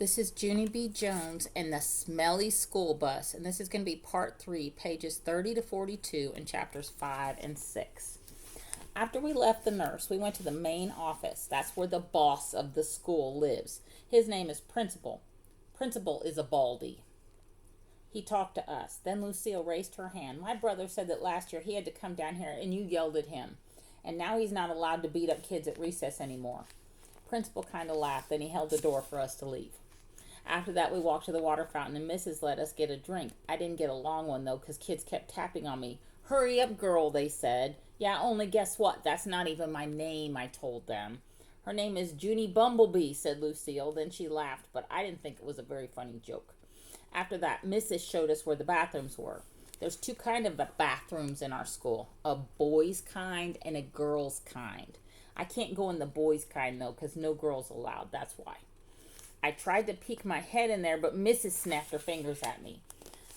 This is Junie B. Jones and the Smelly School Bus, and this is going to be part 3, pages 30 to 42 in chapters 5 and 6. After we left the nurse, we went to the main office. That's where the boss of the school lives. His name is Principal. Principal is a baldy. He talked to us. Then Lucille raised her hand. My brother said that last year he had to come down here and you yelled at him. And now he's not allowed to beat up kids at recess anymore. Principal kind of laughed, then he held the door for us to leave. After that, we walked to the water fountain, and Mrs. let us get a drink. I didn't get a long one, though, because kids kept tapping on me. Hurry up, girl, they said. Yeah, only guess what? That's not even my name, I told them. Her name is Junie Bumblebee, said Lucille. Then she laughed, but I didn't think it was a very funny joke. After that, Mrs. showed us where the bathrooms were. There's 2 kinds of bathrooms in our school, a boys' kind and a girls' kind. I can't go in the boys' kind, though, because no girls allowed. That's why. I tried to peek my head in there, but Mrs. snapped her fingers at me.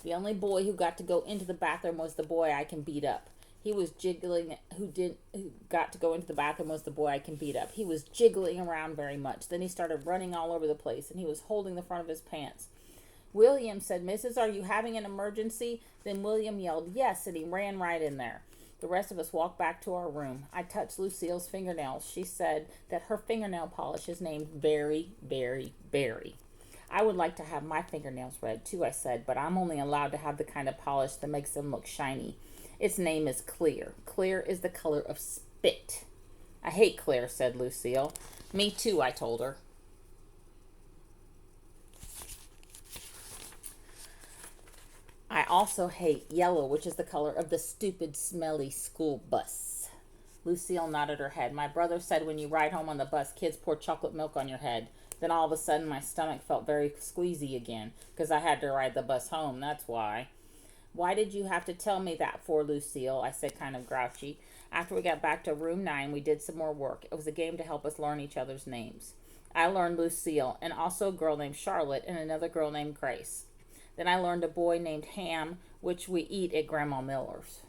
The only boy who got to go into the bathroom was the boy I can beat up. He was jiggling. Who got to go into the bathroom was the boy I can beat up. He was jiggling around very much. Then he started running all over the place, and he was holding the front of his pants. William said, "Mrs., are you having an emergency?" Then William yelled, "Yes," and he ran right in there. The rest of us walked back to our room. I touched Lucille's fingernails. She said that her fingernail polish is named Berry, Berry, Berry. I would like to have my fingernails red too, I said, but I'm only allowed to have the kind of polish that makes them look shiny. Its name is Clear. Clear is the color of spit. I hate clear, said Lucille. Me too, I told her. I also hate yellow, which is the color of the stupid, smelly school bus. Lucille nodded her head. My brother said when you ride home on the bus, kids pour chocolate milk on your head. Then all of a sudden my stomach felt very squeezy again, because I had to ride the bus home, that's why. Why did you have to tell me that for, Lucille? I said, kind of grouchy. After we got back to room 9, we did some more work. It was a game to help us learn each other's names. I learned Lucille, and also a girl named Charlotte, and another girl named Grace. Then I learned a boy named Ham, which we eat at Grandma Miller's.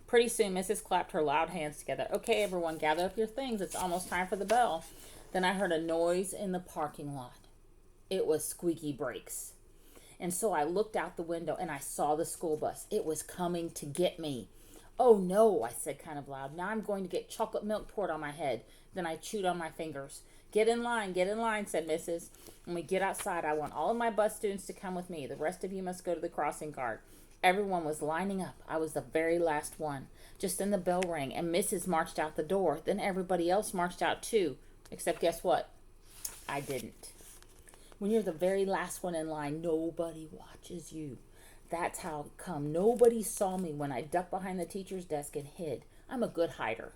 Pretty soon, Mrs. clapped her loud hands together. Okay, everyone, gather up your things. It's almost time for the bell. Then I heard a noise in the parking lot. It was squeaky brakes. And so I looked out the window and I saw the school bus. It was coming to get me. Oh no, I said kind of loud. Now I'm going to get chocolate milk poured on my head. Then I chewed on my fingers. Get in line, said Mrs. When we get outside, I want all of my bus students to come with me. The rest of you must go to the crossing guard. Everyone was lining up. I was the very last one. Just then the bell rang and Mrs. marched out the door. Then everybody else marched out too. Except guess what? I didn't. When you're the very last one in line, nobody watches you. That's how come nobody saw me when I ducked behind the teacher's desk and hid. I'm a good hider.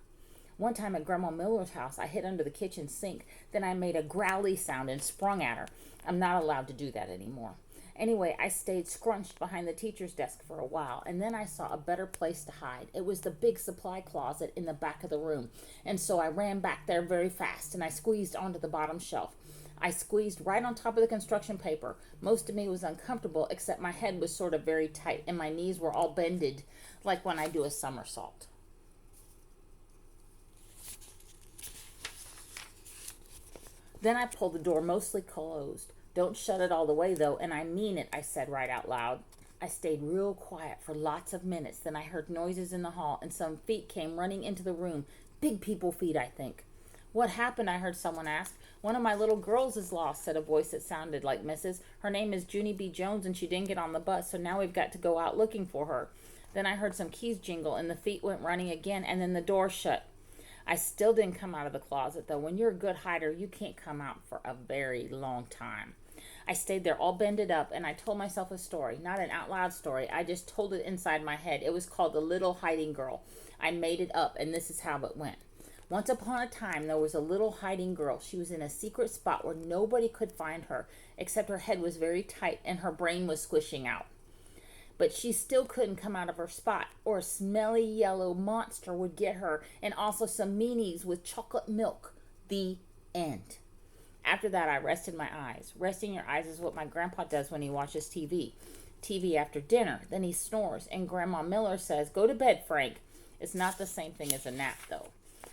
One time at Grandma Miller's house, I hid under the kitchen sink. Then I made a growly sound and sprung at her. I'm not allowed to do that anymore. Anyway, I stayed scrunched behind the teacher's desk for a while, and then I saw a better place to hide. It was the big supply closet in the back of the room, and so I ran back there very fast, and I squeezed onto the bottom shelf. I squeezed right on top of the construction paper. Most of me was uncomfortable, except my head was sort of very tight, and my knees were all bended, like when I do a somersault. Then I pulled the door mostly closed. Don't shut it all the way, though, and I mean it, I said right out loud. I stayed real quiet for lots of minutes. Then I heard noises in the hall, and some feet came running into the room. Big people feet, I think. What happened? I heard someone ask. One of my little girls is lost, said a voice that sounded like Mrs. Her name is Junie B. Jones, and she didn't get on the bus, so now we've got to go out looking for her. Then I heard some keys jingle, and the feet went running again, and then the door shut. I still didn't come out of the closet, though. When you're a good hider, you can't come out for a very long time. I stayed there all bended up, and I told myself a story. Not an out-loud story. I just told it inside my head. It was called The Little Hiding Girl. I made it up, and this is how it went. Once upon a time, there was a little hiding girl. She was in a secret spot where nobody could find her, except her head was very tight and her brain was squishing out. But she still couldn't come out of her spot, or a smelly yellow monster would get her, and also some meanies with chocolate milk. The end. After that, I rested my eyes. Resting your eyes is what my grandpa does when he watches TV. TV after dinner. Then he snores, and Grandma Miller says, "Go to bed, Frank." It's not the same thing as a nap, though,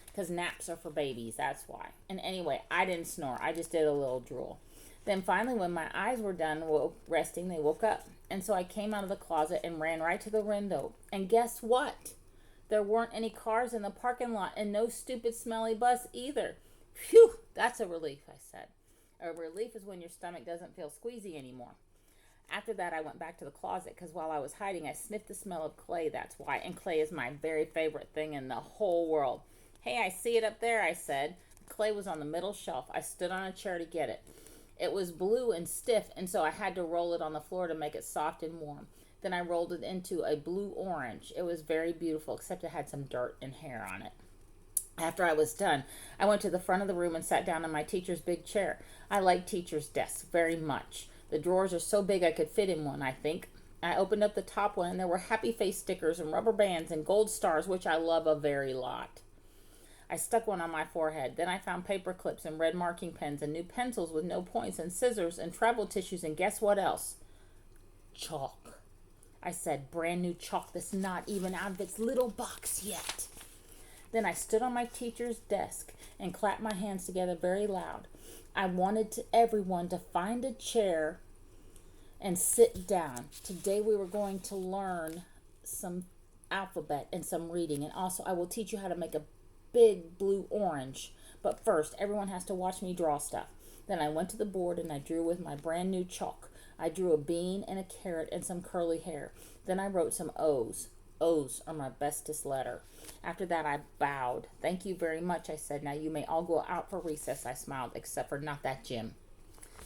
because naps are for babies, that's why. And anyway, I didn't snore. I just did a little drool. Then finally, when my eyes were done resting, they woke up. And so I came out of the closet and ran right to the window. And guess what? There weren't any cars in the parking lot and no stupid smelly bus either. Phew, that's a relief, I said. A relief is when your stomach doesn't feel squeezy anymore. After that, I went back to the closet because while I was hiding, I sniffed the smell of clay, that's why. And clay is my very favorite thing in the whole world. Hey, I see it up there, I said. Clay was on the middle shelf. I stood on a chair to get it. It was blue and stiff, and so I had to roll it on the floor to make it soft and warm. Then I rolled it into a blue-orange. It was very beautiful, except it had some dirt and hair on it. After I was done, I went to the front of the room and sat down in my teacher's big chair. I like teacher's desks very much. The drawers are so big I could fit in one, I think. I opened up the top one, and there were happy face stickers and rubber bands and gold stars, which I love a very lot. I stuck one on my forehead. Then I found paper clips and red marking pens and new pencils with no points and scissors and travel tissues, and guess what else? Chalk. I said, brand new chalk that's not even out of its little box yet. Then I stood on my teacher's desk and clapped my hands together very loud. I wanted everyone to find a chair and sit down. Today we were going to learn some alphabet and some reading, and also I will teach you how to make a big blue orange. But first, everyone has to watch me draw stuff. Then I went to the board and I drew with my brand new chalk. I drew a bean and a carrot and some curly hair. Then I wrote some O's. O's are my bestest letter. After that, I bowed. Thank you very much, I said. Now you may all go out for recess, I smiled, except for not that Jim.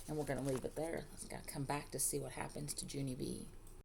And we're going to leave it there. Let's got to come back to see what happens to Junie B.